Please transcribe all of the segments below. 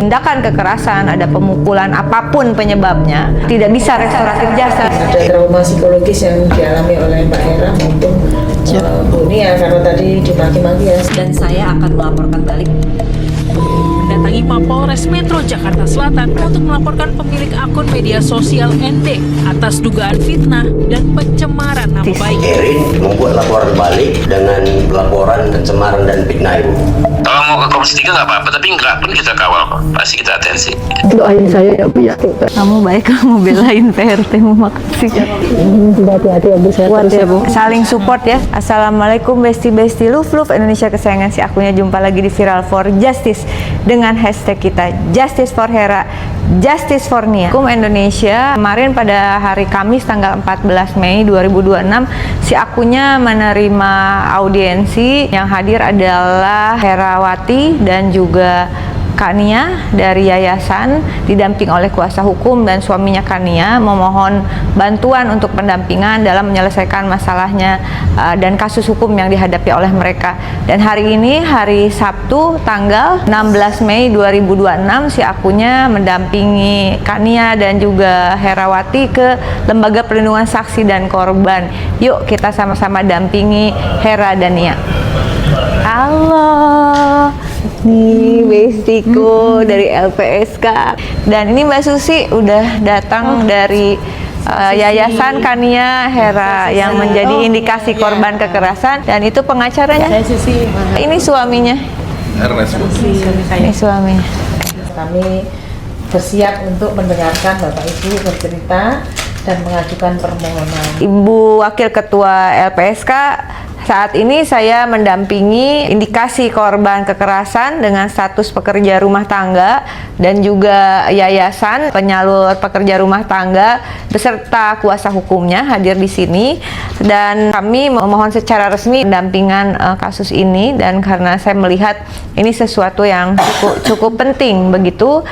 tindakan kekerasan, ada pemukulan apapun penyebabnya, tidak bisa restoratif justice. Ada trauma psikologis yang dialami oleh Mbak Hera maupun Bu Nia karena tadi dimaki-maki ya. Dan saya akan melaporkan balik. Mendatangi Mapolres Metro Jakarta Selatan untuk melaporkan pemilik akun media sosial ND atas dugaan fitnah dan pencemaran nama baik. Erin membuat laporan balik dengan laporan pencemaran dan fitnah, Ibu. Kalau mau ke Komisi 3 nggak apa-apa, tapi nggak pun kita kawal kok. Pasti kita atensi. Doain saya ya Bu ya. Kamu baik, kamu belain PRT, makasih. Hati-hati ya Bu, saya Kuat terus ya Bu. Saling support ya. Assalamualaikum besti-besti love Indonesia kesayangan si akunya. Jumpa lagi di Viral for Justice dengan hashtag kita Justice for Hera, Justice for Nia. Hukum Indonesia kemarin pada hari Kamis tanggal 14 Mei 2026 si akunya menerima audiensi. Yang hadir adalah Herawati dan juga Kania dari yayasan didamping oleh kuasa hukum dan suaminya Kania memohon bantuan untuk pendampingan dalam menyelesaikan masalahnya dan kasus hukum yang dihadapi oleh mereka. Dan hari ini hari Sabtu tanggal 16 Mei 2026 si akunya mendampingi Kania dan juga Herawati ke Lembaga Perlindungan Saksi dan Korban. Yuk kita sama-sama dampingi Hera dan Nia. Halo, nih bestiku dari LPSK. Dan ini Mbak Susi udah datang dari Yayasan Kania Hera yang menjadi indikasi korban kekerasan, dan itu pengacaranya. Ini suaminya. Ini suaminya. Kami bersiap untuk mendengarkan Bapak Ibu bercerita dan mengajukan permohonan. Ibu Wakil Ketua LPSK, saat ini saya mendampingi indikasi korban kekerasan dengan status pekerja rumah tangga dan juga yayasan penyalur pekerja rumah tangga beserta kuasa hukumnya hadir di sini, dan kami memohon secara resmi pendampingan kasus ini. Dan karena saya melihat ini sesuatu yang cukup penting begitu,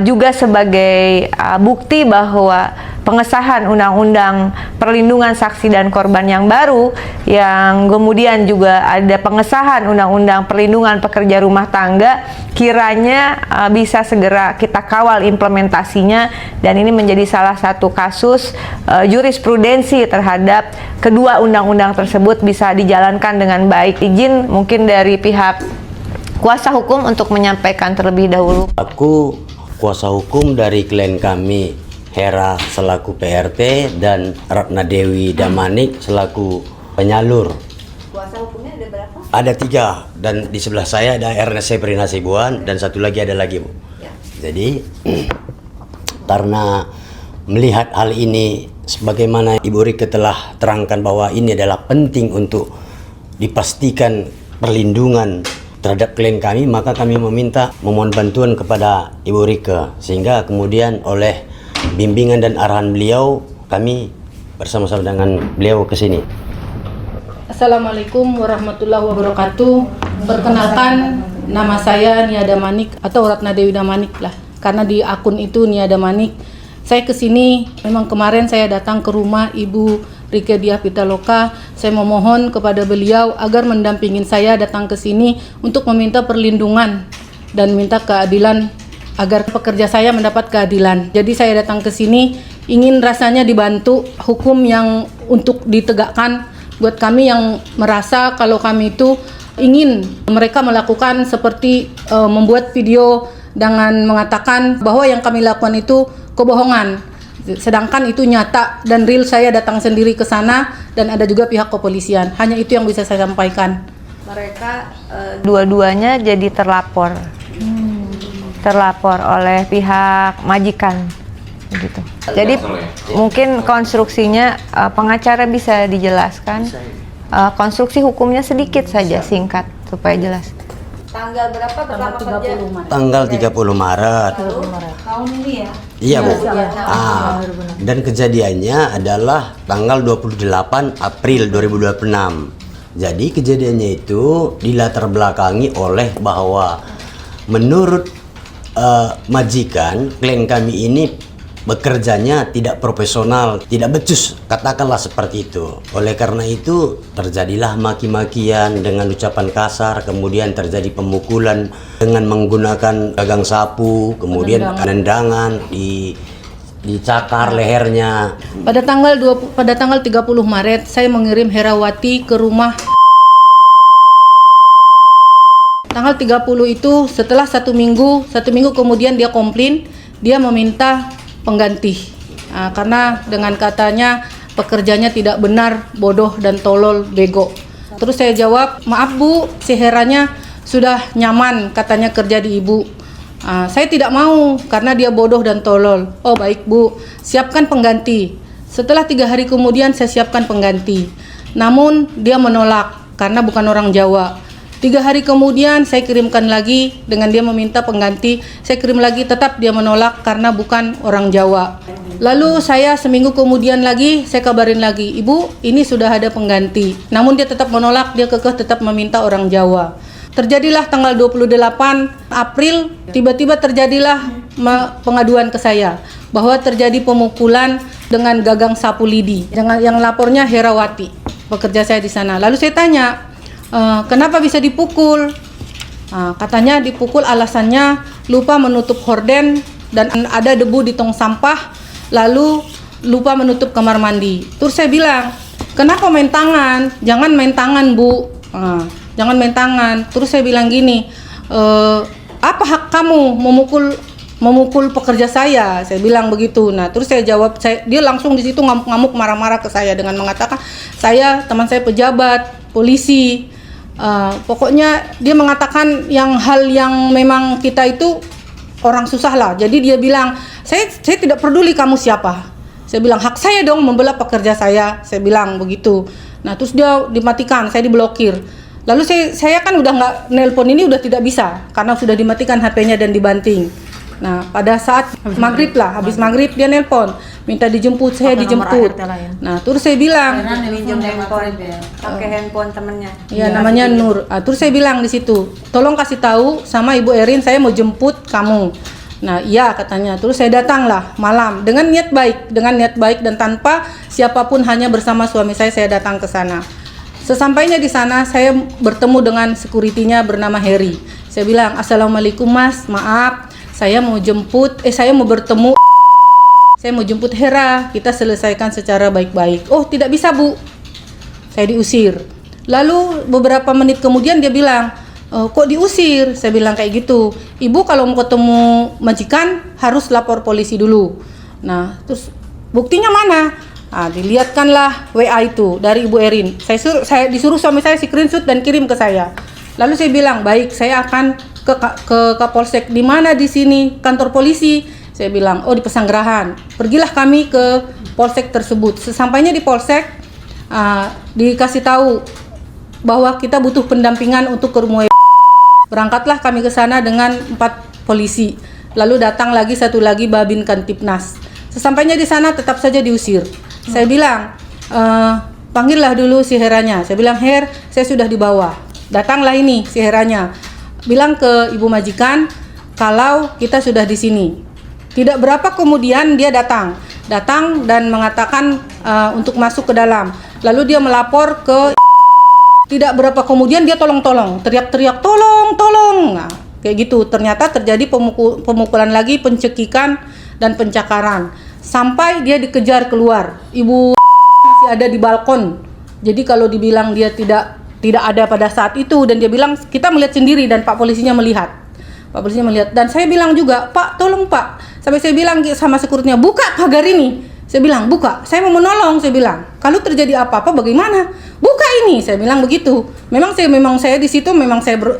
juga sebagai bukti bahwa pengesahan Undang-Undang Perlindungan Saksi dan Korban yang baru, yang kemudian juga ada pengesahan Undang-Undang Perlindungan Pekerja Rumah Tangga, kiranya bisa segera kita kawal implementasinya, dan ini menjadi salah satu kasus jurisprudensi terhadap kedua undang-undang tersebut bisa dijalankan dengan baik. Izin mungkin dari pihak kuasa hukum untuk menyampaikan terlebih dahulu. Aku kuasa hukum dari klien kami Hera selaku PRT dan Ratna Dewi Damanik selaku penyalur. Kuasa hukumnya ada berapa? Ada 3, dan di sebelah saya ada Ernest Sepri Nasibuan dan satu lagi ada lagi, Bu. Ya. Jadi karena melihat hal ini sebagaimana Ibu Rike telah terangkan bahwa ini adalah penting untuk dipastikan perlindungan terhadap klien kami, maka kami memohon bantuan kepada Ibu Rike, sehingga kemudian oleh bimbingan dan arahan beliau kami bersama-sama dengan beliau ke sini. Assalamualaikum warahmatullahi wabarakatuh. Perkenalkan, nama saya Nia Damanik atau Ratna Dewi Damanik lah, karena di akun itu Nia Damanik. Saya ke sini memang kemarin saya datang ke rumah Ibu Rike Diah Pitaloka. Saya memohon kepada beliau agar mendampingin saya datang ke sini untuk meminta perlindungan dan minta keadilan agar pekerja saya mendapat keadilan. Jadi saya datang ke sini ingin rasanya dibantu hukum yang untuk ditegakkan buat kami yang merasa kalau kami itu ingin mereka melakukan seperti membuat video dengan mengatakan bahwa yang kami lakukan itu kebohongan. Sedangkan itu nyata dan real, saya datang sendiri ke sana dan ada juga pihak kepolisian. Hanya itu yang bisa saya sampaikan. Mereka dua-duanya jadi terlapor oleh pihak majikan gitu. Jadi mungkin konstruksinya pengacara bisa dijelaskan. Konstruksi hukumnya sedikit saja, singkat supaya jelas. Tanggal berapa pertama kerja? Tanggal 30 Maret. Tahun ini ya? Iya, Bu. Dan kejadiannya adalah tanggal 28 April 2026. Jadi kejadiannya itu dilatar belakangi oleh bahwa menurut majikan klien kami ini bekerjanya tidak profesional, tidak becus, katakanlah seperti itu. Oleh karena itu terjadilah maki-makian dengan ucapan kasar, kemudian terjadi pemukulan dengan menggunakan gagang sapu, kemudian penendangan, dicakar lehernya. Pada tanggal 30 Maret saya mengirim Herawati ke rumah. Tanggal 30 itu setelah satu minggu kemudian dia komplain, dia meminta pengganti. Karena dengan katanya pekerjanya tidak benar, bodoh dan tolol, bego. Terus saya jawab, maaf Bu, si Heranya sudah nyaman katanya kerja di Ibu. Saya tidak mau karena dia bodoh dan tolol. Oh baik Bu, siapkan pengganti. Setelah 3 hari kemudian saya siapkan pengganti. Namun dia menolak karena bukan orang Jawa. 3 hari kemudian saya kirimkan lagi dengan dia meminta pengganti. Saya kirim lagi, tetap dia menolak karena bukan orang Jawa. Lalu saya seminggu kemudian lagi, saya kabarin lagi, Ibu ini sudah ada pengganti. Namun dia tetap menolak, dia kekeh tetap meminta orang Jawa. Terjadilah tanggal 28 April, tiba-tiba terjadilah pengaduan ke saya bahwa terjadi pemukulan dengan gagang sapu lidi. Yang lapornya Herawati, pekerja saya di sana. Lalu saya tanya, kenapa bisa dipukul? Katanya dipukul alasannya lupa menutup horden dan ada debu di tong sampah, lalu lupa menutup kamar mandi. Terus saya bilang, kenapa main tangan? Jangan main tangan Bu, jangan main tangan. Terus saya bilang gini, apa hak kamu memukul pekerja saya? Saya bilang begitu. Nah terus saya jawab, dia langsung di situ ngamuk-ngamuk marah-marah ke saya dengan mengatakan, teman saya pejabat, polisi. Pokoknya dia mengatakan hal yang memang kita itu orang susah lah. Jadi dia bilang, saya tidak peduli kamu siapa. Saya bilang, hak saya dong membela pekerja saya. Saya bilang begitu. Nah terus dia dimatikan, saya diblokir. Lalu saya kan udah nggak nelpon, ini udah tidak bisa karena sudah dimatikan HP-nya dan dibanting. Nah pada saat habis maghrib dia nelpon, minta dijemput, saya dijemput. Nah terus saya bilang, pakai handphone temennya. Ya namanya Nur. Terus saya bilang di situ, tolong kasih tahu sama Ibu Erin, saya mau jemput kamu. Nah iya katanya. Terus saya datanglah malam dengan niat baik dan tanpa siapapun, hanya bersama suami saya datang ke sana. Sesampainya di sana saya bertemu dengan security-nya bernama Harry. Saya bilang, Assalamualaikum Mas, maaf saya mau bertemu, saya mau jemput Hera, kita selesaikan secara baik-baik. Oh tidak bisa Bu, saya diusir. Lalu beberapa menit kemudian dia bilang, kok diusir? Saya bilang kayak gitu, Ibu kalau mau ketemu majikan harus lapor polisi dulu. Nah terus buktinya mana? Dilihatkanlah WA itu dari Ibu Erin. Saya disuruh suami saya screenshot dan kirim ke saya. Lalu saya bilang, baik, saya akan ke Kapolsek. Di mana di sini kantor polisi? Saya bilang, oh di Pesanggerahan. Pergilah kami ke Polsek tersebut. Sesampainya di Polsek, dikasih tahu bahwa kita butuh pendampingan untuk ke rumah. Berangkatlah kami ke sana dengan 4 polisi. Lalu datang lagi satu lagi Babin Kantipnas. Sesampainya di sana tetap saja diusir. Saya bilang, panggillah dulu si Heranya. Saya bilang, Her, saya sudah dibawa. Datanglah ini si Heranya. Bilang ke ibu majikan kalau kita sudah di sini. Tidak berapa kemudian dia datang dan mengatakan untuk masuk ke dalam. Lalu dia melapor ke. Tidak berapa kemudian dia tolong, teriak-teriak tolong. Nah, kayak gitu. Ternyata terjadi pemukulan lagi, pencekikan dan pencakaran. Sampai dia dikejar keluar. Ibu masih ada di balkon. Jadi kalau dibilang dia tidak ada pada saat itu, dan dia bilang kita melihat sendiri dan Pak polisinya melihat. Dan saya bilang juga, Pak tolong Pak. Sampai saya bilang sama security-nya, buka pagar ini. Saya bilang buka. Saya mau menolong. Saya bilang kalau terjadi apa-apa bagaimana? Buka ini. Saya bilang begitu. Memang saya di situ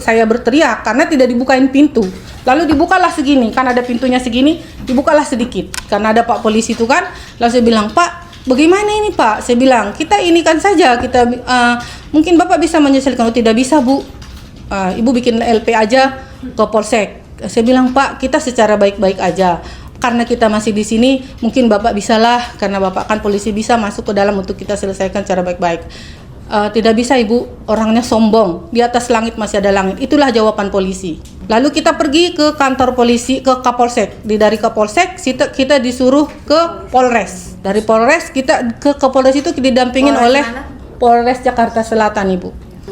saya berteriak karena tidak dibukain pintu. Lalu dibukalah segini, kan ada pintunya segini, dibukalah sedikit. Karena ada Pak polisi itu kan. Lalu saya bilang, Pak, bagaimana ini Pak? Saya bilang, kita ini kan saja, mungkin Bapak bisa menyelesaikan. Oh, tidak bisa Bu. Ibu bikin LP aja ke Polsek. Saya bilang, Pak, kita secara baik-baik aja. Karena kita masih di sini, mungkin Bapak bisalah, karena Bapak kan polisi bisa masuk ke dalam untuk kita selesaikan secara baik-baik. tidak bisa ibu, orangnya sombong, di atas langit masih ada langit. Itulah jawaban polisi. Lalu kita pergi ke kantor polisi, ke Kapolsek. Dari Kapolsek kita disuruh ke Polres. Dari Polres kita ke Polres itu didampingin oleh Polres Jakarta Selatan ibu.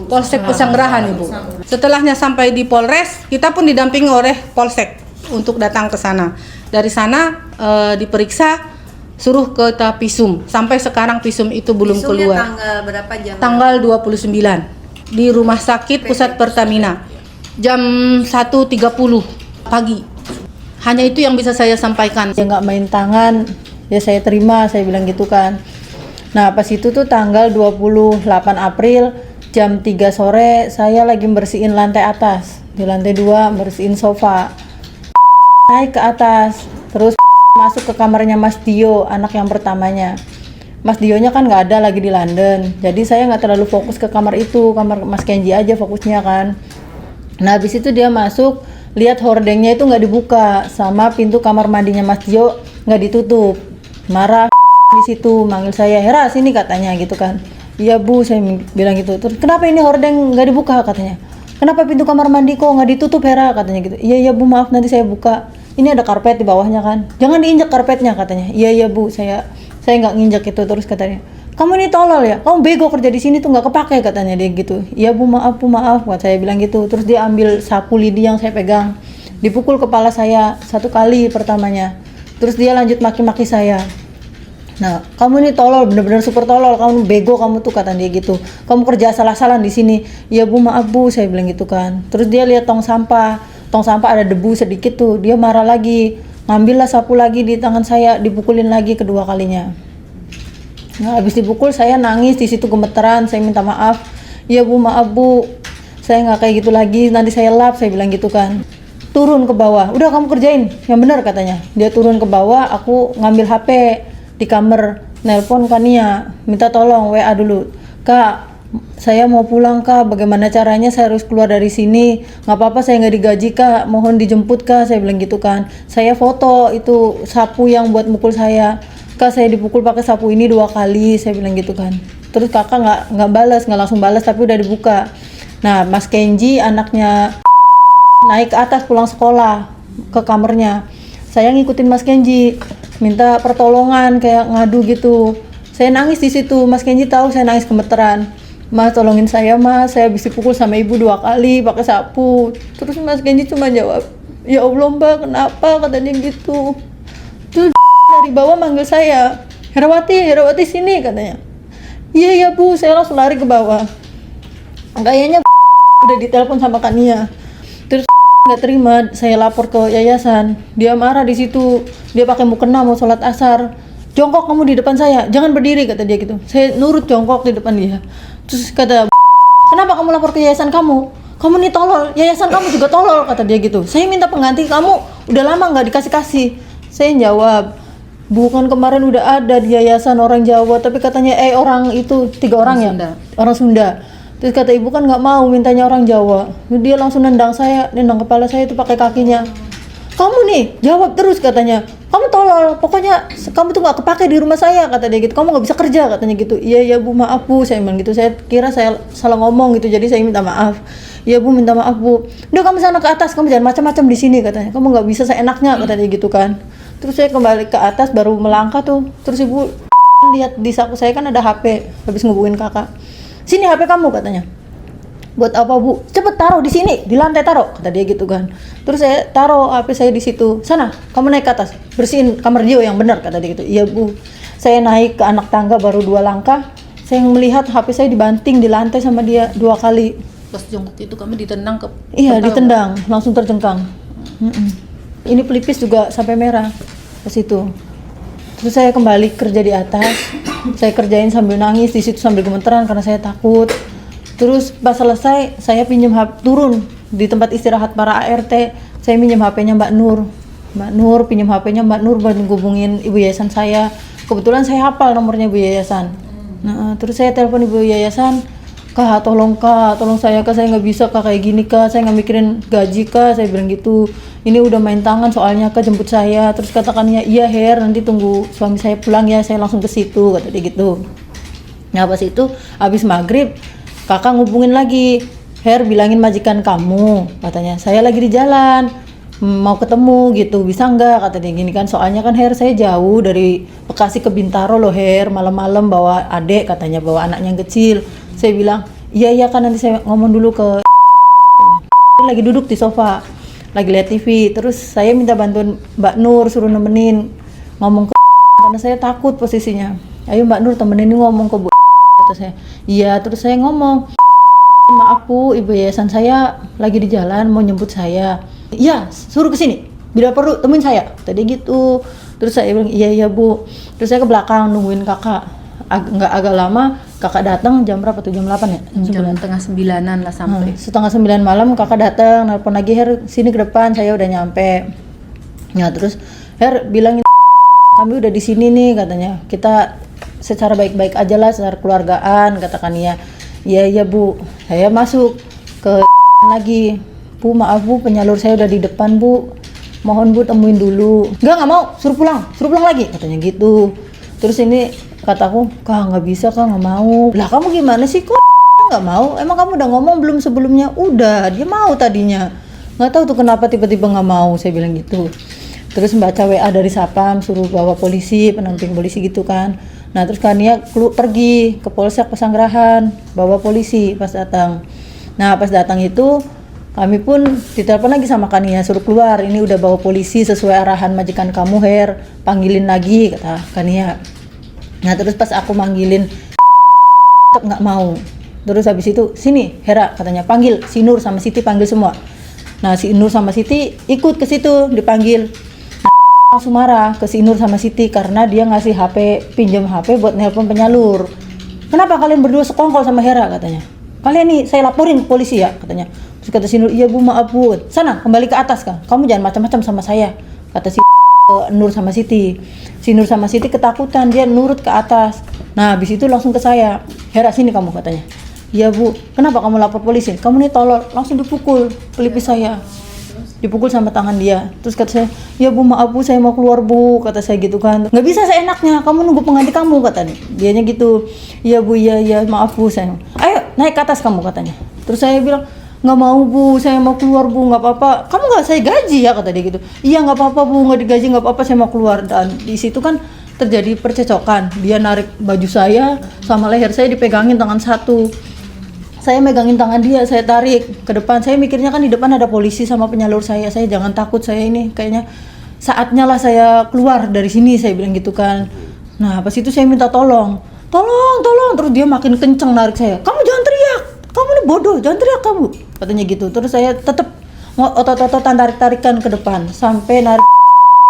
Polsek Pesanggerahan ibu. Setelahnya sampai di Polres, kita pun didampingi oleh Polsek untuk datang ke sana. Dari sana diperiksa, suruh ke visum. Sampai sekarang visum itu belum keluar. Tanggal berapa jam? Tanggal 29 di Rumah Sakit Pusat Pertamina. Jam 1.30 pagi. Hanya itu yang bisa saya sampaikan. Ya nggak main tangan, ya saya terima, saya bilang gitu kan. Nah pas itu tuh tanggal 28 April jam 3 sore saya lagi bersihin lantai atas. Di lantai 2 bersihin sofa. Naik ke atas, terus masuk ke kamarnya Mas Dio, anak yang pertamanya. Mas Dionya kan nggak ada lagi di London, jadi saya nggak terlalu fokus ke kamar itu, kamar Mas Kenji aja fokusnya kan. Nah habis itu dia masuk, lihat hordengnya itu nggak dibuka, sama pintu kamar mandinya Mas Dio nggak ditutup. Marah di situ, manggil saya, Hera sini katanya gitu kan. Iya bu, saya bilang gitu. Terus kenapa ini hordeng nggak dibuka katanya? Kenapa pintu kamar mandi kok nggak ditutup Hera katanya gitu. Iya bu maaf nanti saya buka. Ini ada karpet di bawahnya kan, jangan diinjak karpetnya katanya. Iya bu, saya nggak nginjak itu. Terus katanya, kamu ini tolol ya, kamu bego kerja di sini tuh nggak kepake katanya dia gitu. Iya bu maaf, saya bilang gitu. Terus dia ambil sapu lidi yang saya pegang, dipukul kepala saya 1 kali pertamanya. Terus dia lanjut maki-maki saya. Nah, kamu ini tolol, bener-bener super tolol, kamu bego kamu tuh kata dia gitu. Kamu kerja salah-salah di sini. Iya bu maaf bu, saya bilang gitu kan. Terus dia lihat tong sampah ada debu sedikit tuh, dia marah lagi, ngambillah sapu lagi di tangan saya, dipukulin lagi kedua kalinya. Nah habis dipukul saya nangis di situ gemeteran, saya minta maaf. Iya bu maaf bu, saya nggak kayak gitu lagi, nanti saya lap, saya bilang gitu kan. Turun ke bawah, udah kamu kerjain yang benar katanya. Dia turun ke bawah, aku ngambil HP di kamar, nelpon Kania, minta tolong WA dulu. Kak, saya mau pulang kak, bagaimana caranya saya harus keluar dari sini? Nggak apa-apa saya nggak digaji kak, mohon dijemput kak, saya bilang gitu kan. Saya foto itu sapu yang buat mukul saya. Kak saya dipukul pakai sapu ini 2 kali, saya bilang gitu kan. Terus kakak nggak langsung balas tapi udah dibuka. Nah Mas Kenji anaknya naik ke atas pulang sekolah ke kamarnya. Saya ngikutin Mas Kenji, minta pertolongan kayak ngadu gitu. Saya nangis di situ, Mas Kenji tahu saya nangis gemeteran. Mas tolongin saya mas, saya habis dipukul sama ibu 2 kali pakai sapu. Terus Mas Kenji cuma jawab, ya Allah mbak kenapa, katanya gitu. Terus dari bawah manggil saya, Herawati sini katanya. Iya bu, saya langsung lari ke bawah. Kayaknya udah ditelepon sama Kania. Terus nggak terima, saya lapor ke yayasan. Dia marah di situ, dia pakai mukena mau sholat asar. Jongkok kamu di depan saya, jangan berdiri kata dia gitu. Saya nurut jongkok di depan dia. Terus kata, kenapa kamu lapor ke yayasan kamu? Kamu nih tolol, yayasan kamu juga tolol kata dia gitu. Saya minta pengganti kamu, udah lama nggak dikasih. Saya jawab, bukan kemarin udah ada di yayasan orang Jawa, tapi katanya orang itu 3 orang ya, orang Sunda. Terus kata ibu kan nggak mau mintanya orang Jawa. Dia langsung nendang kepala saya itu pakai kakinya. Kamu nih jawab terus katanya, kamu tolol, pokoknya kamu tuh nggak kepake di rumah saya kata dia gitu, kamu nggak bisa kerja katanya gitu. Iya bu maaf bu, saya bilang gitu, saya kira saya salah ngomong gitu, jadi saya minta maaf. Iya bu minta maaf bu, udah kamu sana ke atas, kamu jangan macam-macam di sini katanya, kamu nggak bisa seenaknya kata dia gitu kan. Terus saya kembali ke atas baru melangkah tuh, terus ibu lihat di saku saya kan ada HP, habis ngubungin kakak, sini HP kamu katanya. Buat apa bu? Cepet taruh di sini, di lantai taruh, kata dia gitu kan. Terus saya taruh HP saya di situ. Sana, kamu naik ke atas, bersihin kamar Dio yang benar, kata dia gitu. Iya bu. Saya naik ke anak tangga baru 2 langkah, saya melihat HP saya dibanting di lantai sama dia 2 kali. Pas jongkok itu kamu ditendang ke? Iya ditendang, langsung terjengkang. Ini pelipis juga sampai merah ke situ. Terus saya kembali kerja di atas, saya kerjain sambil nangis di situ sambil gemeteran karena saya takut. Terus pas selesai saya pinjam HP, turun di tempat istirahat para ART, saya pinjam HP-nya Mbak Nur, pinjam HP-nya Mbak Nur buat ngubungin ibu yayasan saya. Kebetulan saya hafal nomornya ibu yayasan. Nah, terus saya telepon ibu yayasan, Kak tolong saya Kak, saya nggak bisa Kak kayak gini Kak, saya nggak mikirin gaji Kak, saya bilang gitu. Ini udah main tangan soalnya Kak jemput saya. Terus katakannya iya Her, nanti tunggu suami saya pulang ya, saya langsung ke situ kata dia gitu. Nah pas itu habis maghrib kakak ngubungin lagi, Her bilangin majikan kamu, katanya saya lagi di jalan mau ketemu gitu, bisa nggak, kata dia gini kan, soalnya kan Her saya jauh dari Bekasi ke Bintaro loh Her, malam-malam bawa adek, katanya bawa anaknya yang kecil. Saya bilang iya kan, nanti saya ngomong dulu ke lagi duduk di sofa lagi lihat TV, terus saya minta bantuan Mbak Nur suruh nemenin ngomong ke karena saya takut posisinya. Ayo Mbak Nur temenin ngomong ke Bu, kata saya. Iya, terus saya ngomong, maaf Bu, ibu yayasan saya lagi di jalan mau nyebut saya. Iya, suruh kesini, bila perlu temuin saya, tadi gitu. Terus saya bilang iya Bu. Terus saya ke belakang nungguin kakak. Agak lama, kakak datang jam berapa tuh, jam 8 ya? Jam tengah 9-an lah sampai. Setengah 9 malam kakak datang, nelpon lagi, Her sini ke depan, saya udah nyampe. Nah terus Her bilangin kami udah di sini nih, katanya kita secara baik-baik aja lah, secara keluargaan, katakan iya. Iya Bu, saya masuk ke lagi, Bu maaf Bu, penyalur saya udah di depan Bu, mohon Bu temuin dulu. Nggak mau, suruh pulang lagi, katanya gitu. Terus ini kataku, Kak nggak bisa Kak, nggak mau. Lah kamu gimana sih kok nggak mau? Emang kamu udah ngomong belum sebelumnya? Udah, dia mau tadinya. Nggak tahu tuh kenapa tiba-tiba nggak mau, saya bilang gitu. Terus baca WA dari Sapam, suruh bawa polisi, pendamping polisi gitu kan. Nah terus Kania pergi ke Polsek Pesanggerahan, bawa polisi pas datang. Nah pas datang itu kami pun ditelepon lagi sama Kania, suruh keluar, ini udah bawa polisi sesuai arahan majikan kamu Her, panggilin lagi, kata Kania. Nah terus pas aku manggilin tetap nggak mau. Terus habis itu sini Hera, katanya panggil si Nur sama Siti, panggil semua. Nah si Nur sama Siti ikut ke situ dipanggil. Langsung marah ke si Nur sama Siti karena dia ngasih HP, pinjam HP buat nelpon penyalur. Kenapa kalian berdua sekongkol sama Hera, katanya. Kalian nih saya laporin ke polisi ya, katanya. Terus kata si Nur, iya Bu maaf Bu, sana kembali ke atas kan, kamu jangan macam-macam sama saya, kata si Nur sama Siti. Si Nur sama Siti ketakutan, dia nurut ke atas. Nah habis itu langsung ke saya, Hera sini kamu, katanya. Iya Bu, kenapa kamu lapor polisi? Kamu nih tolol, langsung dipukul pelipis saya, dipukul sama tangan dia. Terus kata saya, ya Bu maaf Bu, saya mau keluar Bu, kata saya gitu kan. Nggak bisa seenaknya, kamu nunggu pengganti kamu, kata dianya gitu. Iya Bu, iya maaf Bu, saya. Ayo naik ke atas kamu, katanya. Terus saya bilang, nggak mau Bu, saya mau keluar Bu, nggak apa-apa. Kamu nggak saya gaji ya, kata dia gitu. Iya nggak apa-apa Bu, nggak digaji, nggak apa-apa, saya mau keluar. Dan di situ kan terjadi percecokan. Dia narik baju saya sama leher saya dipegangin tangan satu. Saya megangin tangan dia, saya tarik ke depan. Saya mikirnya kan di depan ada polisi sama penyalur saya jangan takut, saya ini kayaknya saatnya lah saya keluar dari sini, saya bilang gitu kan. Nah pas itu saya minta tolong, terus dia makin kenceng narik saya. Kamu jangan teriak, kamu ini bodoh, jangan teriak kamu, katanya gitu. Terus saya tetap otot-ototan tarik-tarikan ke depan sampai narik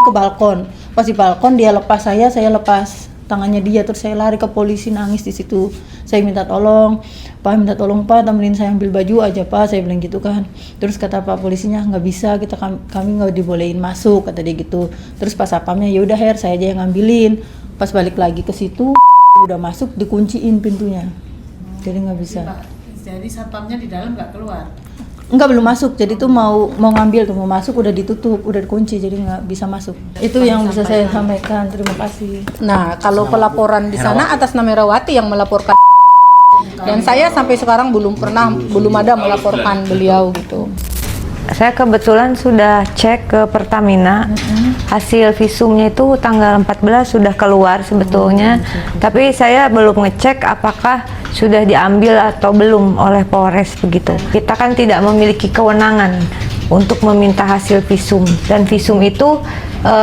ke balkon. Pas di balkon dia lepas saya lepas tangannya dia, terus saya lari ke polisi, nangis di situ. Saya minta tolong Pak, temenin saya ambil baju aja Pak, saya bilang gitu kan. Terus kata Pak polisinya, nggak bisa, kami nggak dibolehin masuk, kata dia gitu. Terus pas sapamnya, ya udah Her, saya aja yang ngambilin. Pas balik lagi ke situ udah masuk, dikunciin pintunya, jadi nggak bisa. Jadi satpamnya di dalam nggak keluar? Enggak, belum masuk. Jadi tuh mau ngambil tuh, mau masuk udah ditutup, udah dikunci, jadi nggak bisa masuk. Itu yang bisa saya sampaikan. Terima kasih. Nah, kalau pelaporan di sana atas nama Herawati yang melaporkan, dan saya sampai sekarang belum ada melaporkan beliau gitu. Saya kebetulan sudah cek ke Pertamina, hasil visumnya itu tanggal 14 sudah keluar sebetulnya, tapi saya belum ngecek apakah sudah diambil atau belum oleh Polres begitu. Kita kan tidak memiliki kewenangan untuk meminta hasil visum, dan visum itu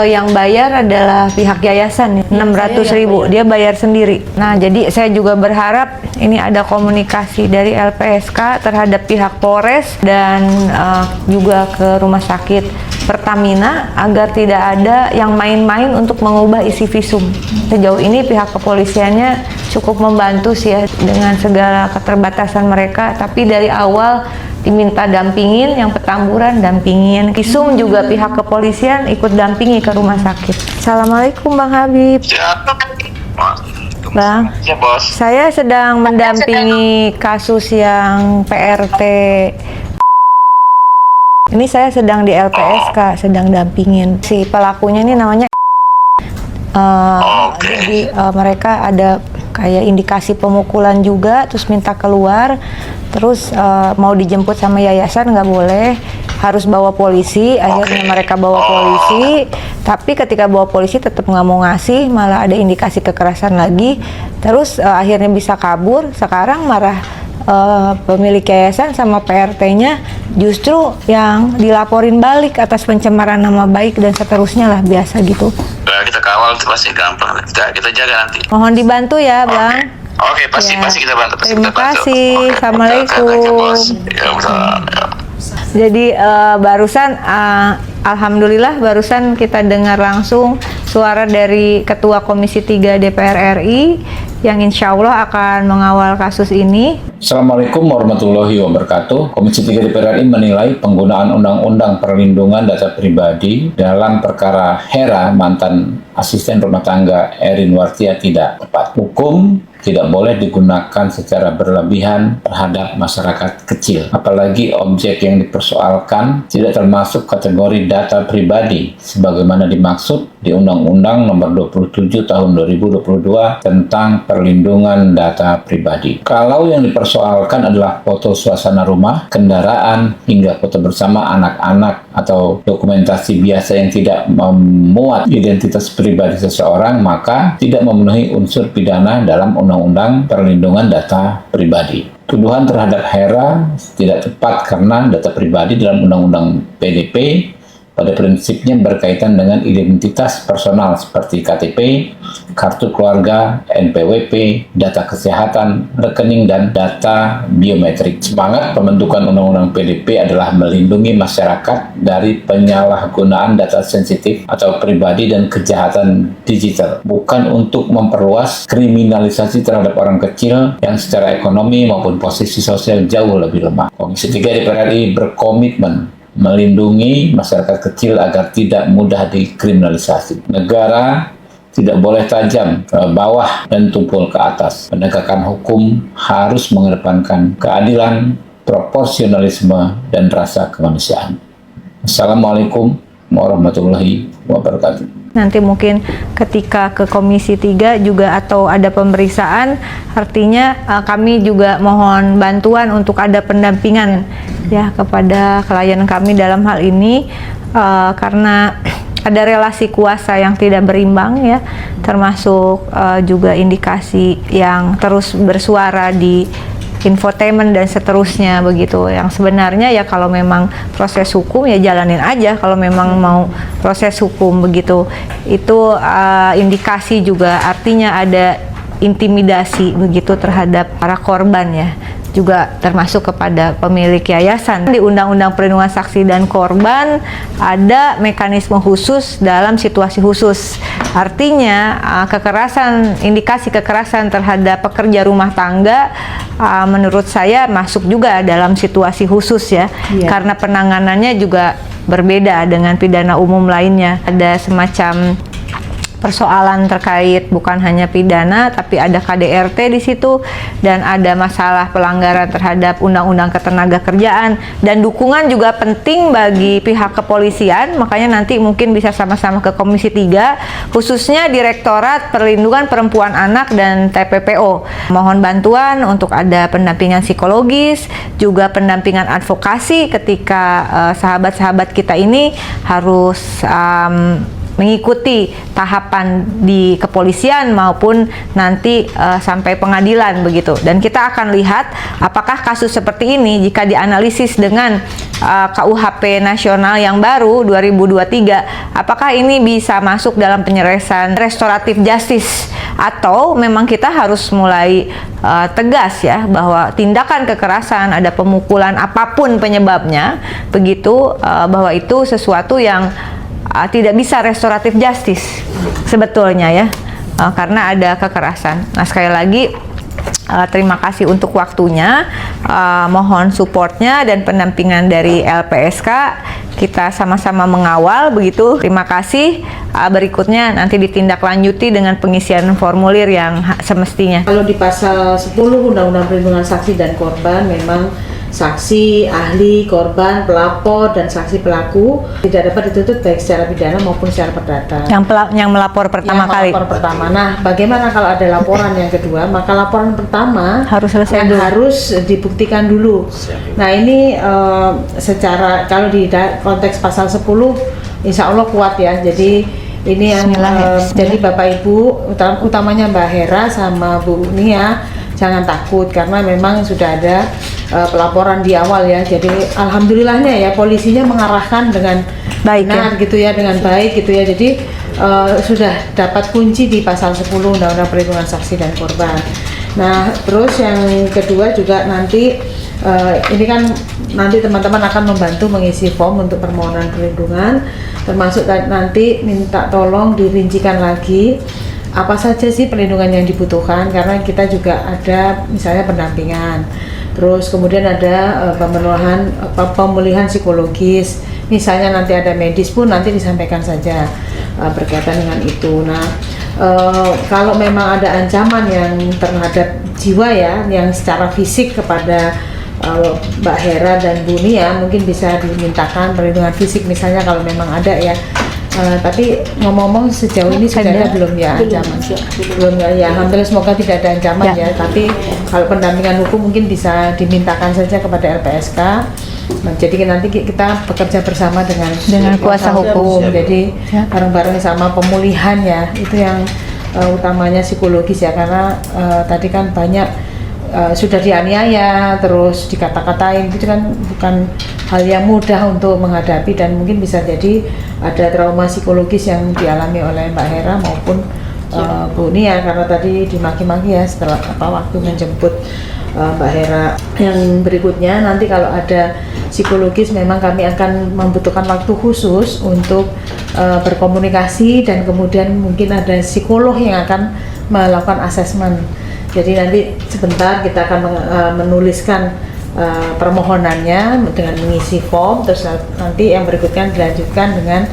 yang bayar adalah pihak yayasan, 600.000 dia bayar sendiri. Nah jadi saya juga berharap ini ada komunikasi dari LPSK terhadap pihak Polres dan juga ke rumah sakit Pertamina agar tidak ada yang main-main untuk mengubah isi visum. Sejauh ini pihak kepolisiannya cukup membantu sih ya dengan segala keterbatasan mereka, tapi dari awal diminta dampingin, yang Petamburan dampingin, visum juga pihak kepolisian ikut dampingi ke rumah sakit. Assalamualaikum Bang Habib. Bang, Ya bos. saya sedang mendampingi kasus yang PRT. Ini saya sedang di LPSK, sedang dampingin si pelakunya, ini namanya. Jadi mereka ada kayak indikasi pemukulan juga, terus minta keluar, terus mau dijemput sama yayasan nggak boleh, harus bawa polisi. Akhirnya mereka bawa polisi, tapi ketika bawa polisi tetap nggak mau ngasih, malah ada indikasi kekerasan lagi. Terus akhirnya bisa kabur. Sekarang marah pemilik yayasan sama PRT-nya justru yang dilaporin balik atas pencemaran nama baik dan seterusnya lah, biasa gitu. Kita kawal itu pasti gampang. Kita jaga nanti. Mohon dibantu ya, Bang. Oke, pasti kita bantu. Terima kasih. Assalamualaikum. Jadi barusan alhamdulillah barusan kita dengar langsung suara dari Ketua Komisi 3 DPR RI yang insya Allah akan mengawal kasus ini. Assalamualaikum warahmatullahi wabarakatuh. Komisi 3 DPR RI menilai penggunaan Undang-Undang Perlindungan Data Pribadi dalam perkara Hera, mantan asisten rumah tangga Erin Wartia, tidak tepat. Hukum tidak boleh digunakan secara berlebihan terhadap masyarakat kecil. Apalagi objek yang dipersoalkan tidak termasuk kategori data pribadi sebagaimana dimaksud di Undang-Undang Nomor 27 Tahun 2022 tentang perlindungan data pribadi. Kalau yang dipersoalkan adalah foto suasana rumah, kendaraan, hingga foto bersama anak-anak atau dokumentasi biasa yang tidak memuat identitas pribadi seseorang, maka tidak memenuhi unsur pidana dalam Undang-Undang Perlindungan Data Pribadi. Tuduhan terhadap Hera tidak tepat karena data pribadi dalam Undang-Undang PDP pada prinsipnya berkaitan dengan identitas personal seperti KTP, kartu keluarga, NPWP, data kesehatan, rekening, dan data biometrik. Semangat pembentukan Undang-Undang PDP adalah melindungi masyarakat dari penyalahgunaan data sensitif atau pribadi dan kejahatan digital, bukan untuk memperluas kriminalisasi terhadap orang kecil yang secara ekonomi maupun posisi sosial jauh lebih lemah. Komisi 3 DPR RI berkomitmen melindungi masyarakat kecil agar tidak mudah dikriminalisasi. Negara tidak boleh tajam ke bawah dan tumpul ke atas. Penegakan hukum harus mengedepankan keadilan, proporsionalisme, dan rasa kemanusiaan. Assalamualaikum warahmatullahi wabarakatuh. Nanti mungkin ketika ke Komisi 3 juga atau ada pemeriksaan, artinya kami juga mohon bantuan untuk ada pendampingan ya kepada klien kami dalam hal ini, karena ada relasi kuasa yang tidak berimbang ya, termasuk juga indikasi yang terus bersuara di infotainment dan seterusnya begitu, yang sebenarnya ya kalau memang proses hukum ya jalanin aja, kalau memang mau proses hukum begitu. Itu indikasi juga, artinya ada intimidasi begitu terhadap para korban ya, juga termasuk kepada pemilik yayasan. Di Undang-Undang Perlindungan Saksi dan Korban ada mekanisme khusus dalam situasi khusus. Artinya kekerasan, indikasi kekerasan terhadap pekerja rumah tangga menurut saya masuk juga dalam situasi khusus ya, karena penanganannya juga berbeda dengan pidana umum lainnya. Ada semacam persoalan terkait bukan hanya pidana tapi ada KDRT di situ, dan ada masalah pelanggaran terhadap Undang-Undang Ketenagakerjaan, dan dukungan juga penting bagi pihak kepolisian. Makanya nanti mungkin bisa sama-sama ke Komisi 3 khususnya Direktorat Perlindungan Perempuan Anak dan TPPO. Mohon bantuan untuk ada pendampingan psikologis, juga pendampingan advokasi ketika sahabat-sahabat kita ini harus mengikuti tahapan di kepolisian maupun nanti sampai pengadilan begitu. Dan kita akan lihat apakah kasus seperti ini jika dianalisis dengan KUHP nasional yang baru 2023, apakah ini bisa masuk dalam penyelesaian restoratif justice, atau memang kita harus mulai tegas ya bahwa tindakan kekerasan, ada pemukulan apapun penyebabnya begitu, bahwa itu sesuatu yang tidak bisa restoratif justice sebetulnya ya, karena ada kekerasan. Nah, sekali lagi terima kasih untuk waktunya, mohon supportnya dan pendampingan dari LPSK, kita sama-sama mengawal begitu. Terima kasih. Berikutnya nanti ditindaklanjuti dengan pengisian formulir yang semestinya. Kalau di pasal 10 Undang-Undang Perlindungan Saksi dan Korban memang saksi, ahli, korban, pelapor, dan saksi pelaku tidak dapat dituntut baik secara pidana maupun secara perdata. Yang melapor pertama kali. Melapor pertama. Nah, bagaimana kalau ada laporan yang kedua? Maka laporan pertama Harus selesai yang dulu. harus dibuktikan dulu. Nah, ini secara kalau di konteks pasal 10 insya Allah kuat ya. Jadi ini yang jadi Bapak Ibu utamanya Mbak Hera sama Bu Nia jangan takut karena memang sudah ada pelaporan di awal ya. Jadi alhamdulillahnya ya polisinya mengarahkan dengan Baik, benar ya? gitu ya, dengan baik gitu ya. Jadi sudah dapat kunci di pasal 10 Undang-Undang Perlindungan Saksi dan Korban. Nah, terus yang kedua juga nanti ini kan nanti teman-teman akan membantu mengisi form untuk permohonan perlindungan, termasuk nanti minta tolong dirincikan lagi apa saja sih perlindungan yang dibutuhkan, karena kita juga ada misalnya pendampingan, terus kemudian ada pemulihan psikologis, misalnya nanti ada medis pun nanti disampaikan saja berkaitan dengan itu. Nah, kalau memang ada ancaman yang terhadap jiwa ya, yang secara fisik kepada Mbak Hera dan Bu Nia, mungkin bisa dimintakan perlindungan fisik misalnya kalau memang ada ya. Tapi ngomong-ngomong sejauh ini sudah ada belum ya ancaman? Belum ya, alhamdulillah semoga tidak ada ancaman ya. Tapi kalau pendampingan hukum mungkin bisa dimintakan saja kepada LPSK. Nah, jadi nanti kita bekerja bersama dengan kuasa hukum. Jadi bareng-bareng sama pemulihan ya, itu yang utamanya psikologis ya, karena tadi kan banyak sudah dianiaya terus dikata-katain, itu kan bukan hal yang mudah untuk menghadapi, dan mungkin bisa jadi ada trauma psikologis yang dialami oleh Mbak Hera maupun Bu Nia karena tadi dimaki-maki ya setelah waktu menjemput Mbak Hera. Yang berikutnya nanti kalau ada psikologis memang kami akan membutuhkan waktu khusus untuk berkomunikasi, dan kemudian mungkin ada psikolog yang akan melakukan asesmen. Jadi nanti sebentar kita akan menuliskan permohonannya dengan mengisi form, terus nanti yang berikutnya dilanjutkan dengan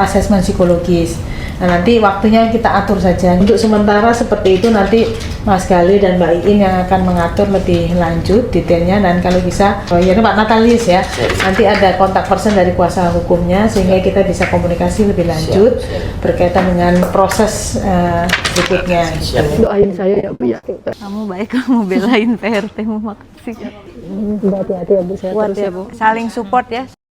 asesmen psikologis. Nah, nanti waktunya kita atur saja. Untuk sementara seperti itu, nanti Mas Gali dan Mbak Iin yang akan mengatur lebih lanjut detailnya, dan kalau bisa ya Pak Natalis ya, nanti ada kontak person dari kuasa hukumnya sehingga kita bisa komunikasi lebih lanjut berkaitan dengan proses berikutnya. Doain saya ya Bu ya. Kamu baik, kamu belain PRT, makasih. Hati-hati ya Bu, saya Kuat terus ya Bu, saling support ya.